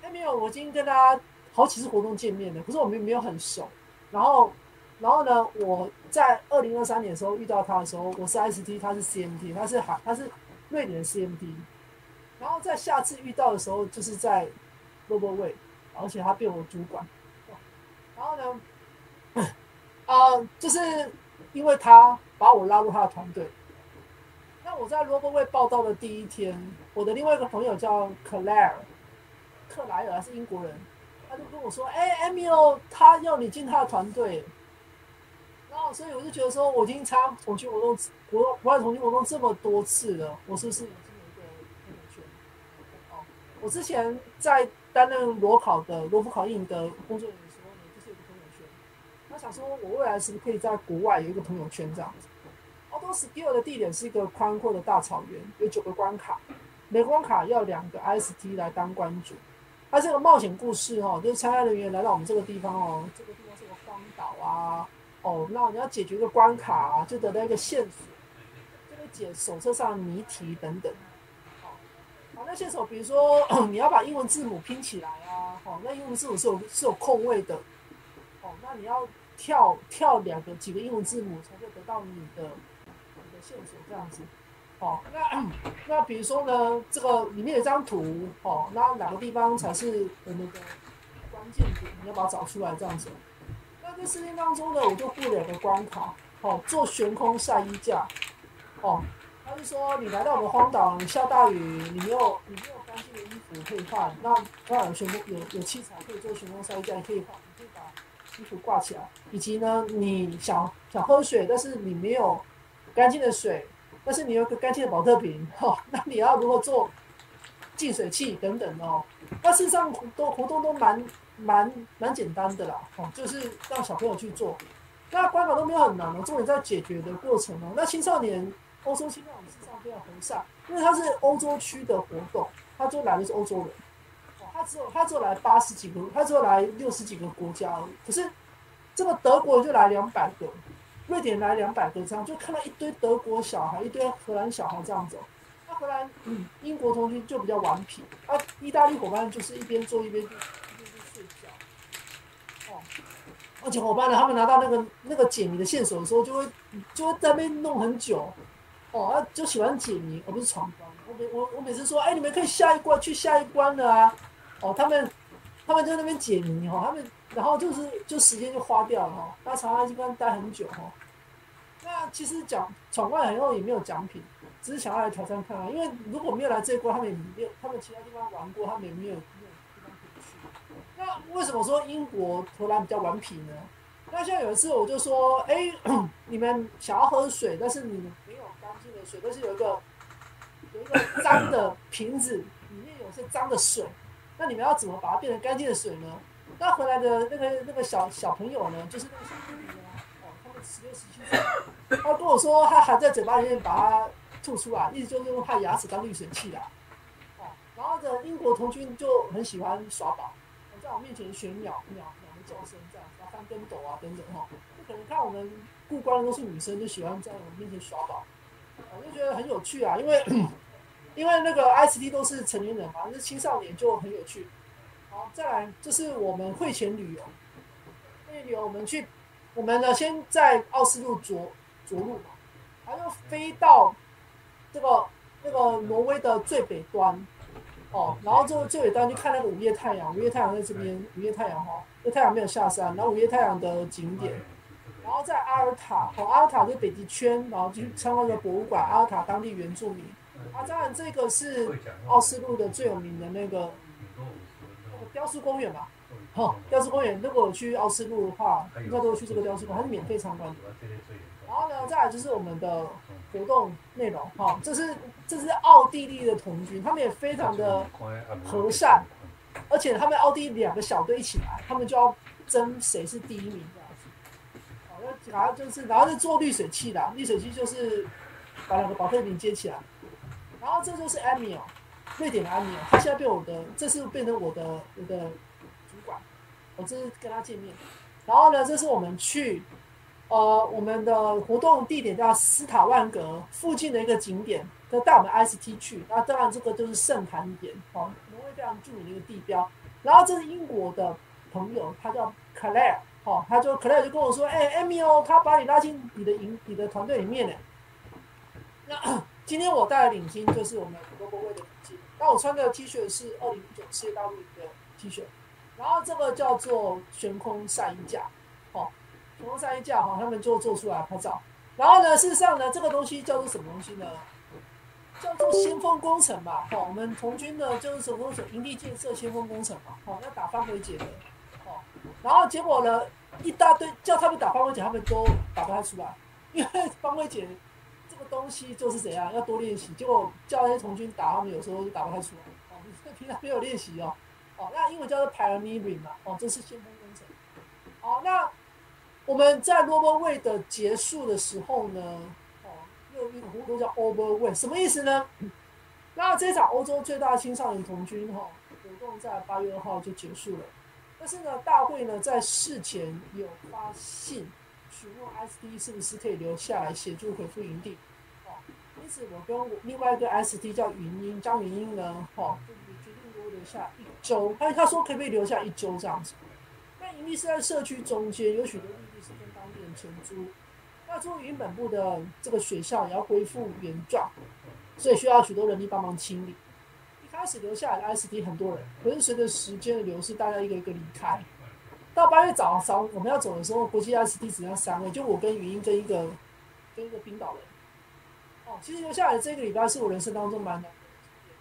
B: 安米尔我已经跟他好几次活动见面了，可是我们没有很熟。然后呢，我在2023年的时候遇到他的时候，我是 ST， 他是 CMT， 他是瑞典的 CMT。然后在下次遇到的时候，就是在 Global Way， 而且他变我主管。然后呢，就是因为他把我拉入他的团队。那我在 Global Way 报道的第一天，我的另外一个朋友叫克莱尔，是英国人，他就跟我说：“Emil， 他要你进他的团队。”然后，所以我就觉得说，我已经参加童军活动，国外童军活动这么多次了，我是不是已经有一个朋友圈？我之前在担任罗福考印的工作人员的时候呢，就是有个朋友圈。他想说，我未来是不是可以在国外有一个朋友圈这样子？Outdoor Skill 的地点是一个宽阔的大草原，有9个关卡，每个关卡要2个 IST 来当关主。它是个冒险故事就是参加人员来到我们这个地方这个地方是个荒岛啊，那你要解决一个关卡啊，就得到一个线索，就会解手册上的谜题等等。那线索比如说你要把英文字母拼起来啊，那英文字母是有空位的，那你要跳几个英文字母才会得到你的线索这样子。那比如说呢，这个里面有一张图，那哪个地方才是我们的关键点？你要把它找出来这样子。那在事件当中呢，我就布2个关卡，做悬空晒衣架，他是说你来到我们荒岛，你下大雨，你没有干净的衣服可以换，那当然有器材可以做悬空晒衣架，你可以把衣服挂起来，以及呢，你想喝水，但是你没有干净的水。但是你有一个干净的保特瓶，那你要如何做净水器等等那事实上活动都蛮简单的啦，就是让小朋友去做。那关卡都没有很难重点在解决的过程那欧洲青少年事实上非常和善，因为它是欧洲区的活动，他就来的是欧洲人，他只有来80几个，他只有来60几个国家而已。可是这个德国人就来200个。瑞典来200个这样，就看到一堆德国小孩，一堆荷兰小孩这样子那荷兰、英国同学就比较顽皮，意大利伙伴就是一边做一边就睡觉。而且伙伴呢，他们拿到那个解谜的线索的时候，就会在那边弄很久。就喜欢解谜，而不是闯关。我每次说，你们可以去下一关了啊。他们就在那边解谜然后就时间就花掉了那常常一关待很久那其实闯关很多也没有奖品，只是想要来挑战看因为如果没有来这一关，他们其他地方玩过，他们也没有地方可以去。那为什么说英国、荷兰比较顽皮呢？那像有一次我就说，你们想要喝水，但是你们没有干净的水，但是有一个脏的瓶子，里面有些脏的水。那你们要怎么把它变成干净的水呢？那回来的那个小朋友呢，就是那个小 baby 啊，他们16、17岁，他跟我说他含在嘴巴里面把它吐出来，意思就是用他牙齿当滤水器啦。然后的英国童军就很喜欢耍宝，在我面前学鸟的叫声这样，然后翻跟斗啊等等哈。就可能看我们过关的都是女生，就喜欢在我们面前耍宝，我就觉得很有趣啊，因为那个 ICT 都是成年人嘛，那青少年就很有趣。好，再来就是我们会前旅游，我们呢先在奥斯陆着陆嘛，然后飞到那个挪威的最北端。然后最北端去看那个午夜太阳，午夜太阳在这边，午夜太阳这太阳没有下山，然后午夜太阳的景点，然后在阿尔塔，阿尔塔就是北极圈，然后去参观一个博物馆，阿尔塔当地原住民。当然这个是奥斯陆的最有名的那个雕塑公园嘛，雕塑公园，如果有去奥斯陆的话，应该都会去这个雕塑公园，它是免费参观的。然后呢，再来就是我们的活动内容，这是奥地利的童军，他们也非常的和善，而且他们奥地利2个小队一起来，他们就要争谁是第1名这样子。然后就做滤水器啦，滤水器就是把2个保特瓶接起来，然后这就是 Emil， 瑞典的 Emil， 他现在这次变成我的主管，我这次跟他见面，然后呢，这是我们去。我们的活动地点叫斯塔万格附近的一个景点，就带我们 ICT 去。那当然这个就是圣坛岩，挪威非常著名的一个地标。然后这是英国的朋友，他叫 Claire，Claire 就跟我说，Emil， 他把你拉进你的团队里面呢。那今天我带的领巾就是我们罗伯威的领巾，那我穿的 T 恤是2019世界大陆营的 T 恤，然后这个叫做悬空晒衣架，悬空晒衣架他们就做出来拍照。然后呢，事实上呢，这个东西叫做什么东西呢？叫做先锋工程嘛，我们童军的就是什么营地建设先锋工程嘛，要打方回解的，然后结果呢，一大堆叫他们打方回解，他们都打不太出来，因为方回解这个东西就是怎样，要多练习，结果叫那些童军打，他们有时候就打不太出来，平常没有练习那英文叫做 pioneering 嘛，这是先锋工程。那我们在罗伯威的结束的时候呢，又一个活动叫 Overway， 什么意思呢？那这场欧洲最大的青少年童军活动在8月2号就结束了。但是呢，大会呢在事前有发信询问 ICT 是不是可以留下来协助恢复营地。因此，我跟另外一个 ICT 叫张云英呢，就决定留下1周。他说可不可以留下1周这样子？那营地是在社区中间，有许多绿地是跟当地人承租。那作为原本部的这个学校也要恢复原状，所以需要许多人力帮忙清理。一开始留下来的 ICT 很多人，可是随着时间的流逝，大家一个一个离开。到8月早上我们要走的时候，国际 ICT 只剩3位，就我跟语音跟一个冰岛人。其实留下来的这个礼拜是我人生当中蛮难的。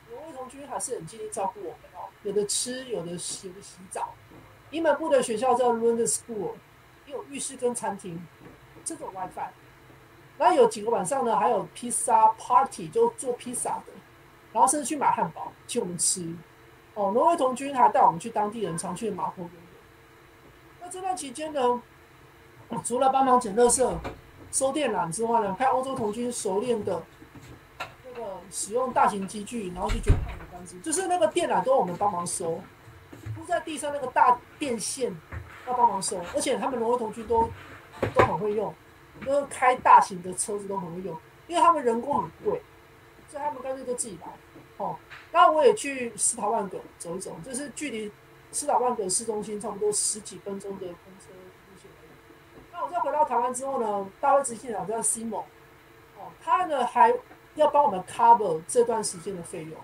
B: 挪威童军还是很尽力照顾我们有的吃，有的洗澡。英本部的学校叫 Lund School， 也有浴室跟餐厅，这种 WiFi。然后有几个晚上呢，还有披萨 party， 就做披萨的，然后甚至去买汉堡请我们吃。挪威童军还带我们去当地人常去的马坡公园。那这段期间呢，除了帮忙捡垃圾、收电缆之外呢，看欧洲童军熟练的那个使用大型机具，然后去卷焊的单子，就是那个电缆都我们帮忙收。铺在地上那个大电线要帮忙收，而且他们挪威童军都很会用，就是开大型的车子都很会用，因为他们人工很贵，所以他们干脆就自己来。那我也去斯塔万格走一走，就是距离斯塔万格市中心差不多10几分钟的公车路线而已。那我再回到台湾之后呢，大会执行长叫 Simon，他呢还要帮我们 cover 这段时间的费用，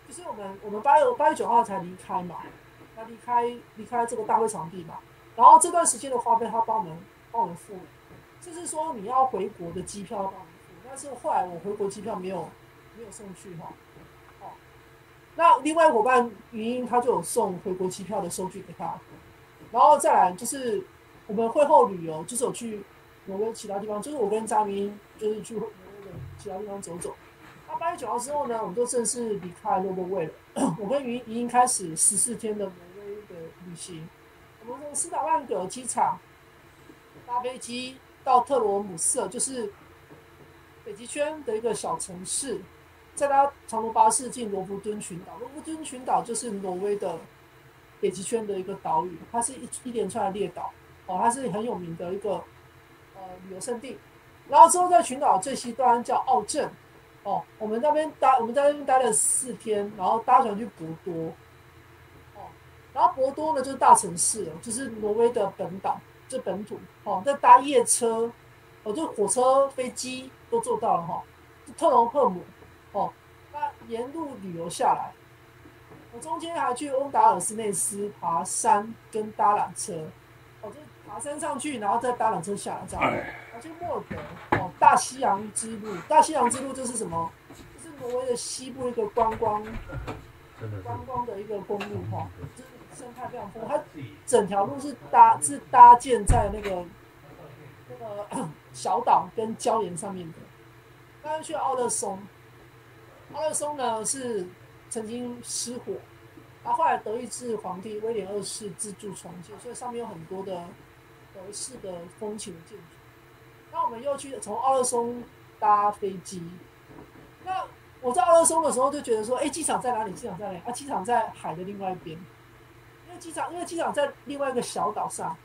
B: 就是我们8月9号才离开嘛。他离开这个大会场地嘛，然后这段时间的花费他帮我们付，就是说你要回国的机票要帮我们付，但是后来我回国机票没有送去那另外伙伴语音他就有送回国机票的收据给他，然后再来就是我们会后旅游，就是有去挪威其他地方，就是我跟张明就是去挪威的其他地方走走。那8月9号之后呢，我们就正式离开罗伯威了。我跟云英开始14天的挪威的旅行。我们从斯塔万格机场搭飞机到特罗姆瑟，就是北极圈的一个小城市，再搭长途巴士进罗弗敦群岛。罗弗敦群岛就是挪威的北极圈的一个岛屿，它是一连串的列岛，它是很有名的一个旅游胜地。然后之后在群岛最西端叫奥镇，我们在那边待了4天，然后搭船去博多，然后博多呢就是大城市了，就是挪威的本岛，就本土，再搭夜车，就火车、飞机都做到了，就特隆赫姆，那沿路旅游下来，我中间还去翁达尔斯内斯爬山跟搭缆车，就爬山上去，然后再搭缆车下来这样。我去莫尔德，大西洋之路，大西洋之路就是什么？就是挪威的西部一个观光的一个公路，就是生态非常丰富。它整条路是搭建在那个小岛跟礁岩上面的。那去奥勒松，奥勒松呢是曾经失火，然后后来德意志皇帝威廉2世自筑重建，所以上面有很多的德式的风情的建筑。那我们又去从奥勒松搭飞机。那我在奥勒松的时候就觉得说，机场在哪里？机场在哪里？机场在海的另外一边。因为机场在另外一个小岛上。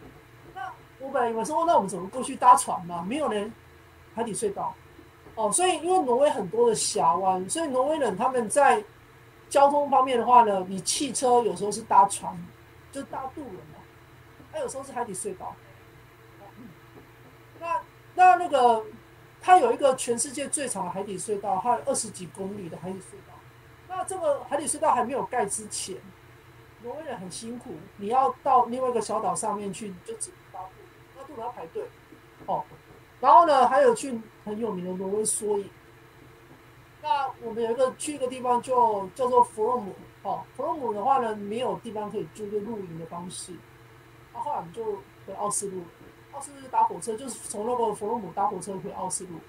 B: 那我本来以为说，那我们怎么过去搭船嘛？没有人，海底隧道。所以因为挪威很多的峡湾，所以挪威人他们在交通方面的话呢，你汽车有时候是搭船，就搭渡轮嘛，有时候是海底隧道。那个，它有一个全世界最长的海底隧道，它有20几公里的海底隧道。那这个海底隧道还没有盖之前，挪威人很辛苦，你要到另外一个小岛上面去，就只能搭渡，那渡轮要排队。然后呢，还有去很有名的挪威缩影。那我们去一个地方叫做弗洛姆，弗洛姆的话呢，没有地方可以住，就露营的方式。后来我们就回奥斯陆。奥斯陆搭火车，就是从那个弗洛姆搭火车回奥斯陆。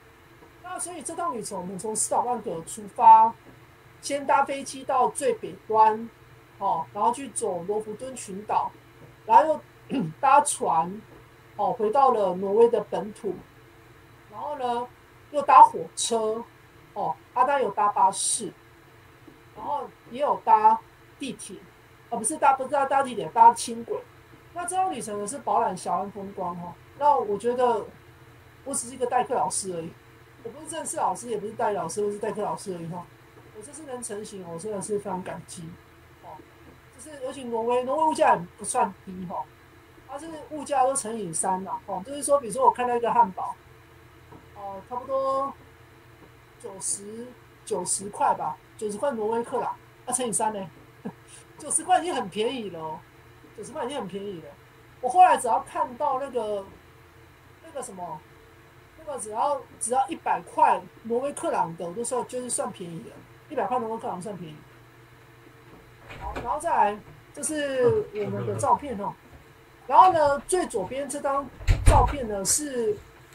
B: 那所以这趟旅程，我们从斯塔万格出发，先搭飞机到最北端，然后去走罗弗敦群岛，然后又搭船，回到了挪威的本土，然后呢又搭火车，当然有搭巴士，然后也有搭地铁，不是搭地铁，搭轻轨。那这趟旅程呢是饱览峡湾风光。那我觉得我只是一个代课老师而已，我不是正式老师，也不是代理老师，我是代课老师而已。我这次能成型，我真的是非常感激。就是尤其挪威物价也不算低，它是物价都乘以3啦。就是说，比如说我看到一个汉堡，差不多90块吧，90块挪威克朗，乘以3呢，90块已经很便宜了90块已经很便宜了。我后来只要看到那个什么，那个只要100块挪威克朗的，我都说就是算便宜的，100块挪威克朗算便宜。好，然后再来就是我们的照片然后呢，最左边这张照片呢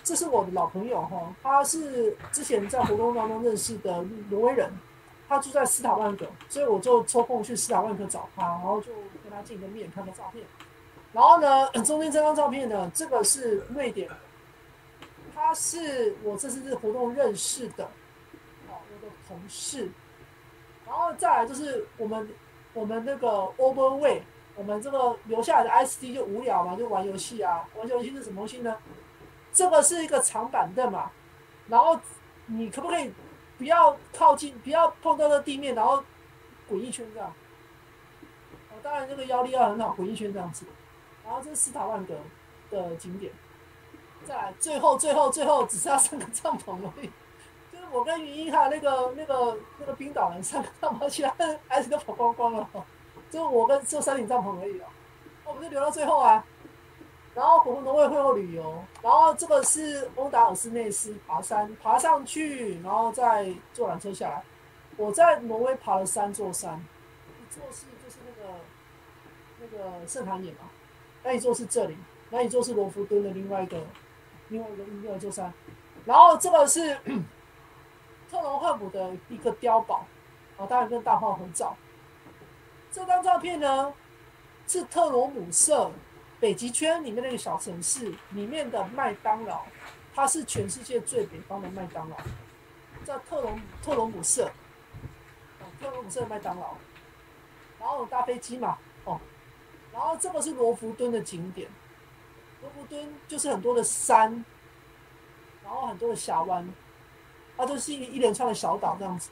B: 这是我的老朋友他是之前在活动当中认识的挪威人，他住在斯塔万格，所以我就抽空去斯塔万格找他，然后就跟他见个面，看个照片。然后呢，中间这张照片呢，这个是瑞典的，他是我这次活动认识的，我的同事。然后再来就是我们那个 Overway， 我们这个留下来的 ISD 就无聊嘛，就玩游戏啊。玩游戏是什么东西呢？这个是一个长板凳嘛，然后你可不可以不要靠近，不要碰到那地面，然后滚一圈这样。当然这个腰力要很好，滚一圈这样子。然后这是斯塔万格的景点。再来最后只剩下3个帐篷而已，就是我跟云英还有那个冰岛人3个帐篷，其他人还是都跑光光了，就我跟就3顶帐篷而已了。我们就留到最后啊。然后活动挪威会后旅游，然后这个是翁达尔斯内斯爬山，爬上去，然后再坐缆车下来。我在挪威爬了3座山，一座是就是那个圣涵野嘛，那一座是这里，那一座是罗弗敦的另外一座山。然后这特隆赫姆的一个碉堡，当然跟大炮合照。这张照片呢是特罗姆瑟北极圈里面那个小城市里面的麦当劳，它是全世界最北方的麦当劳，叫特隆姆瑟，特隆姆瑟麦当劳。然后搭飞机嘛，然后这个是罗浮敦的景点，罗浮敦就是很多的山，然后很多的峡湾，它都是一连串的小岛这样子。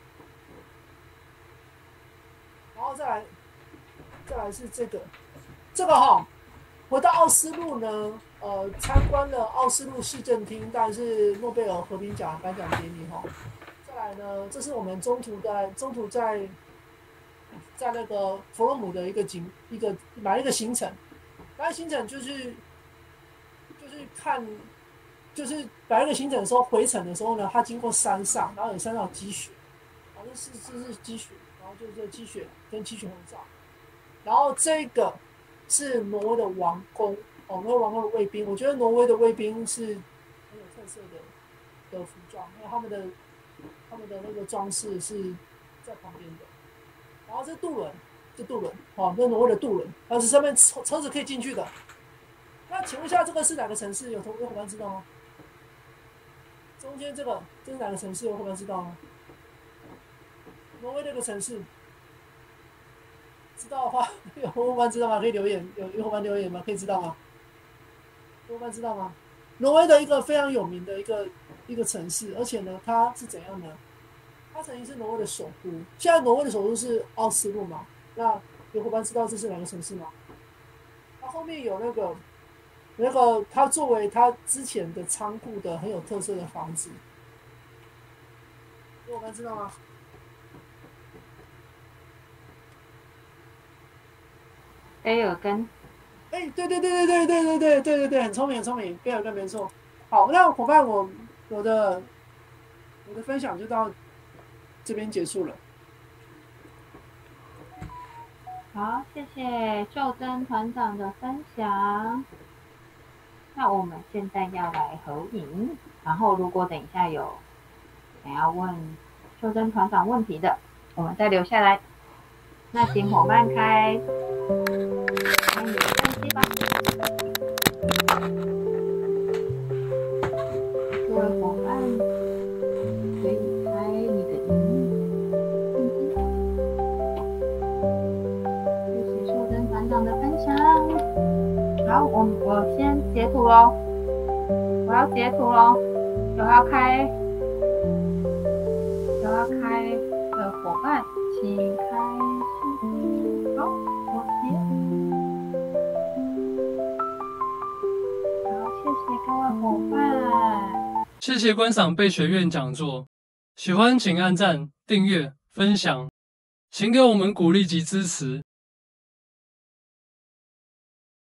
B: 然后再来是这个回到奥斯陆呢，参观了奥斯陆市政厅，当然是诺贝尔和平奖颁奖典礼再来呢，这是我们中途在那个佛罗姆的买一个行程，那行程就是看，就是摆一个行程的时候，回程的时候呢，它经过山上，然后有山上有积雪，然后这是积雪，然后就是积雪跟积雪合照，然后这个是挪威的王宫挪威王宫的卫兵，我觉得挪威的卫兵是很有特色的服装，因为他们的那个装饰是在旁边的。然后这渡轮，这挪威的渡轮，它是上面车子可以进去的。那请问一下，这个是哪个城市？有伙伴知道吗？中间这是哪个城市？有伙伴知道吗？挪威那个城市，知道的话，有伙伴知道吗？可以留言，有伙伴留言吗？可以知道吗？有伙伴知道吗？挪威的一个非常有名的一个城市，而且呢，它是怎样呢？它曾经是挪威的首都，现在挪威的首都是奥斯陆嘛？那有伙伴知道这是哪个城市吗？它后面有那个，它作为它之前的仓库的很有特色的房子，有伙伴知道吗？
A: 贝尔根。
B: 对，很聪明，贝尔根没错。好，那伙伴我的分享就到这边结束了。
A: 好，谢谢秀珍团长的分享。那我们现在要来合影，然后如果等一下有想要问秀珍团长问题的，我们再留下来。那请伙伴开你的相机吧。各位伙伴可以开你的荧幕。谢谢秀珍团长的分享。好，我先截图咯，我要截图咯，有要开的伙伴请开相机。好，我截。好，谢谢各位伙伴。
D: 谢谢观赏贝学院讲座，喜欢请按赞、订阅、分享，请给我们鼓励及支持。